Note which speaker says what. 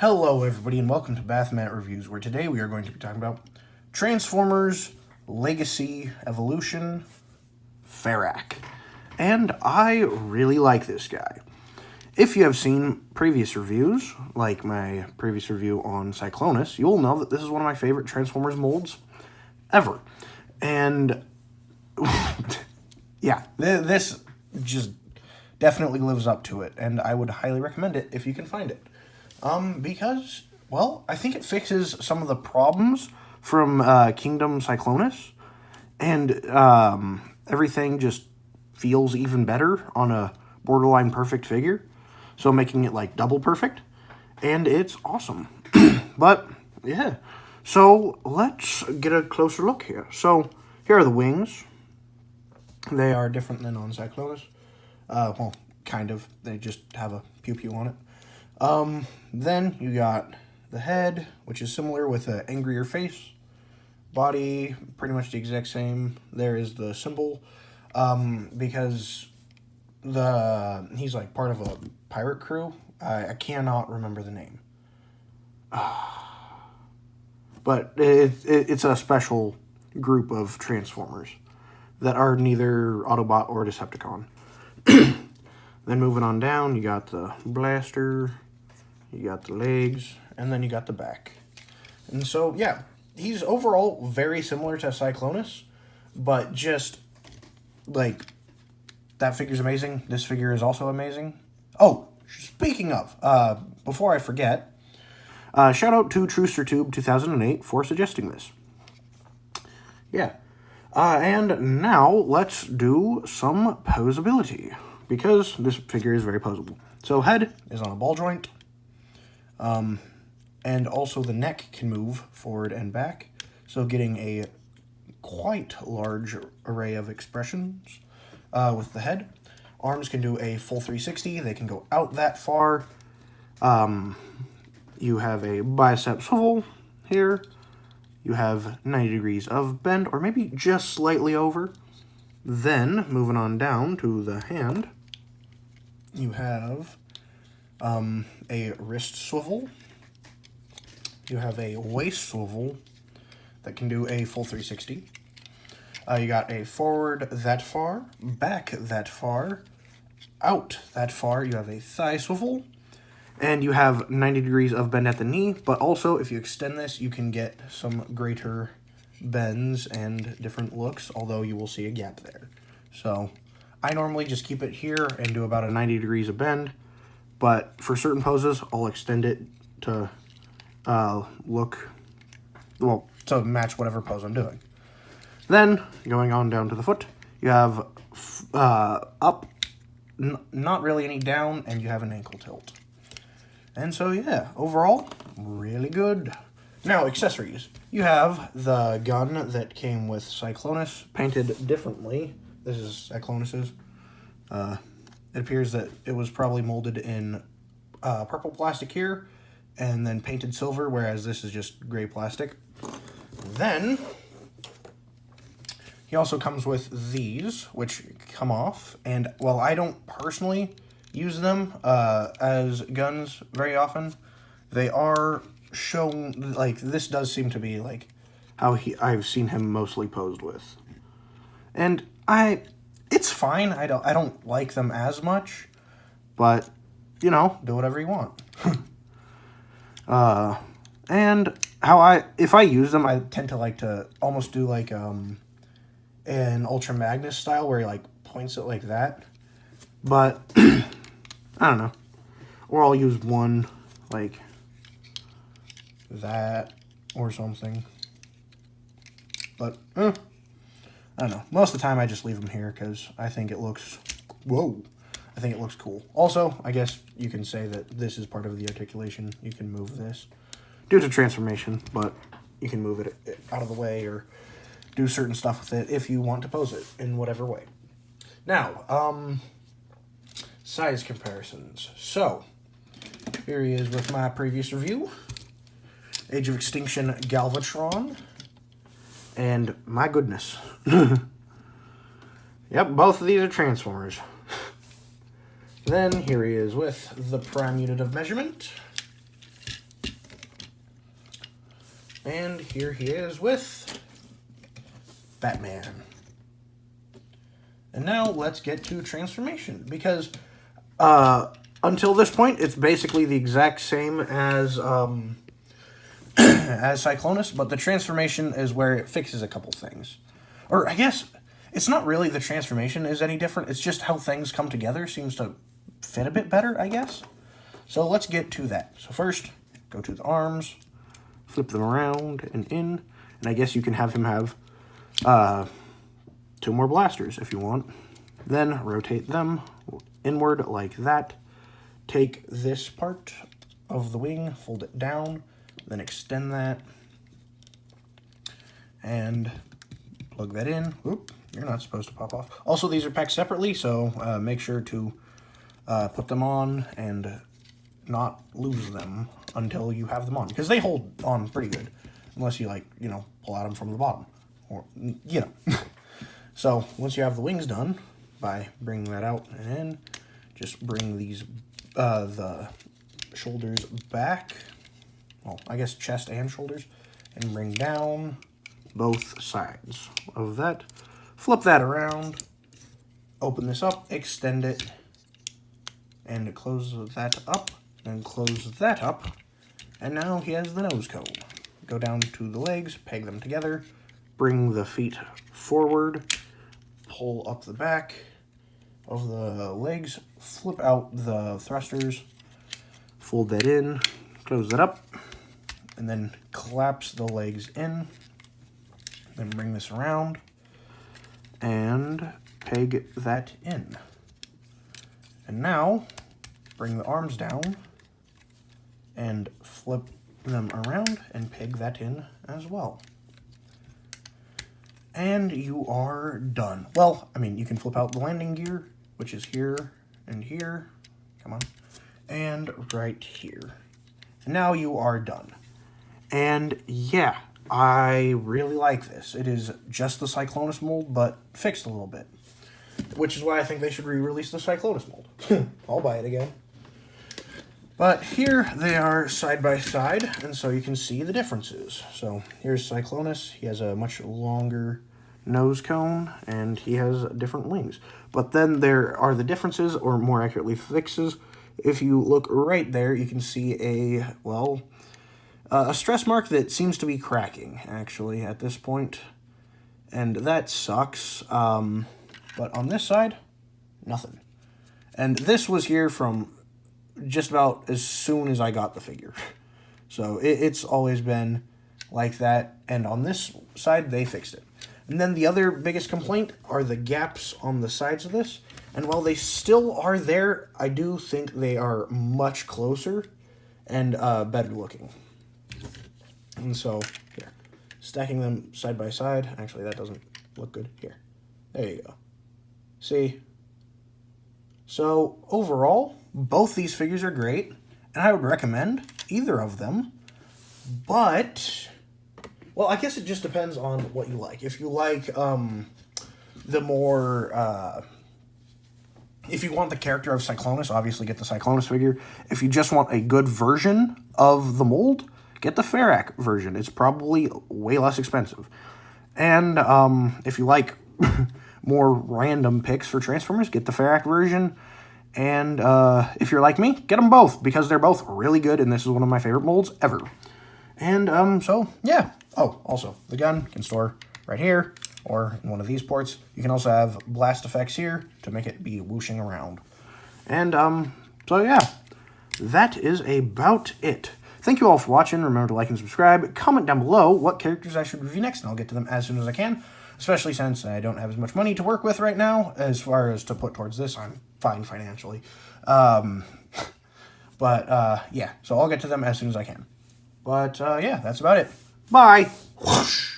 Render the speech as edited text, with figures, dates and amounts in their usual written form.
Speaker 1: Hello everybody and welcome to Bathmat Reviews, where today we are going to be talking about Transformers Legacy Evolution Ferak. And I really like this guy. If you have seen previous reviews, like my previous review on Cyclonus, you will know that this is one of my favorite Transformers molds ever. And yeah, this just definitely lives up to it, and I would highly recommend it if you can find it. Because, well, I think it fixes some of the problems from Kingdom Cyclonus, and everything just feels even better on a borderline perfect figure, so making it like double perfect, and it's awesome. But, yeah, so let's get a closer look here. So, here are the wings. They are different than on Cyclonus. Well, kind of. They just have a pew-pew on it. Then you got the head, which is similar with an angrier face. Body, pretty much the exact same. There is the symbol, because he's like part of a pirate crew. I cannot remember the name. But it's a special group of Transformers that are neither Autobot or Decepticon. Then moving on down, you got the blaster, you got the legs, and then you got the back. And so, yeah, he's overall very similar to Cyclonus, but just, like, that figure's amazing. This figure is also amazing. Oh, speaking of, before I forget, shout out to TrusterTube 2008 for suggesting this. Yeah. And now, let's do some posability, because this figure is very posable. So head is on a ball joint, and also the neck can move forward and back, so getting a quite large array of expressions with the head. Arms can do a full 360, they can go out that far. You have a bicep swivel here, you have 90 degrees of bend, or maybe just slightly over. Then, moving on down to the hand, you have a wrist swivel. You have a waist swivel that can do a full 360. You got a forward that far, back that far, out that far. You have a thigh swivel, and you have 90 degrees of bend at the knee, but also if you extend this, you can get some greater bends and different looks, although you will see a gap there. So I normally just keep it here and do about a 90 degrees of bend, but for certain poses, I'll extend it to to match whatever pose I'm doing. Then, going on down to the foot, you have up, not really any down, and you have an ankle tilt. And so, yeah, overall, really good. Now, accessories. You have the gun that came with Cyclonus, painted differently. This is Cyclonus's. It appears that it was probably molded in purple plastic here, and then painted silver, whereas this is just gray plastic. Then, he also comes with these, which come off, and while I don't personally use them as guns very often, they are shown, like, this does seem to be, like, how I've seen him mostly posed with. And it's fine. I don't like them as much, but, you know, do whatever you want. And if I use them, I tend to like to almost do like an Ultra Magnus style where he like points it like that. But I don't know. Or I'll use one like that or something. But I don't know. Most of the time I just leave them here because I think it looks I think it looks cool. Also, I guess you can say that this is part of the articulation. You can move this due to transformation, but you can move it out of the way or do certain stuff with it if you want to pose it in whatever way. Now, size comparisons. So, here he is with my previous review. Age of Extinction Galvatron. And my goodness. Yep, both of these are Transformers. Then here he is with the prime unit of measurement. And here he is with Batman. And now let's get to transformation, because until this point, it's basically the exact same as as Cyclonus, but the transformation is where it fixes a couple things. Or I guess it's not really the transformation is any different, it's just how things come together seems to fit a bit better, I guess. So let's get to that. So first, go to the arms, flip them around and in, and I guess you can have him have 2 more blasters if you want. Then rotate them inward like that. Take this part of the wing, fold it down, then extend that, and plug that in. Oop, you're not supposed to pop off. Also, these are packed separately, so make sure to put them on and not lose them until you have them on, because they hold on pretty good, unless you, like, you know, pull out them from the bottom, or, you know. So once you have the wings done, by bringing that out and in, just bring these the shoulders back, well, I guess chest and shoulders, and bring down both sides of that. Flip that around, open this up, extend it, and close that up, and close that up, and now he has the nose cone. Go down to the legs, peg them together, bring the feet forward, pull up the back of the legs, flip out the thrusters, fold that in, close that up, and then collapse the legs in. Then bring this around and peg that in. And now bring the arms down and flip them around and peg that in as well. And you are done. Well, I mean, you can flip out the landing gear, which is here and here. Come on. And right here. And now you are done. And yeah, I really like this. It is just the Cyclonus mold, but fixed a little bit. Which is why I think they should re-release the Cyclonus mold. I'll buy it again. But here they are side by side, and so you can see the differences. So here's Cyclonus. He has a much longer nose cone, and he has different wings. But then there are the differences, or more accurately, fixes. If you look right there, you can see a, well, a stress mark that seems to be cracking, actually, at this point. And that sucks. But on this side, nothing. And this was here from just about as soon as I got the figure. So it's always been like that. And on this side, they fixed it. And then the other biggest complaint are the gaps on the sides of this. And while they still are there, I do think they are much closer and better looking. And so, here, stacking them side by side. Actually, that doesn't look good. Here, there you go. See? So, overall, both these figures are great, and I would recommend either of them. But, well, I guess it just depends on what you like. If you like the more, if you want the character of Cyclonus, obviously get the Cyclonus figure. If you just want a good version of the mold, get the Ferak version. It's probably way less expensive. And if you like more random picks for Transformers, get the Ferak version. And if you're like me, get them both, because they're both really good, and this is one of my favorite molds ever. And so, yeah. Oh, also, the gun can store right here, or in one of these ports. You can also have blast effects here to make it be whooshing around. And so yeah, that is about it. Thank you all for watching. Remember to like and subscribe. Comment down below what characters I should review next, and I'll get to them as soon as I can, especially since I don't have as much money to work with right now as far as to put towards this. I'm fine financially. Yeah, so I'll get to them as soon as I can. But yeah, that's about it. Bye! Whoosh.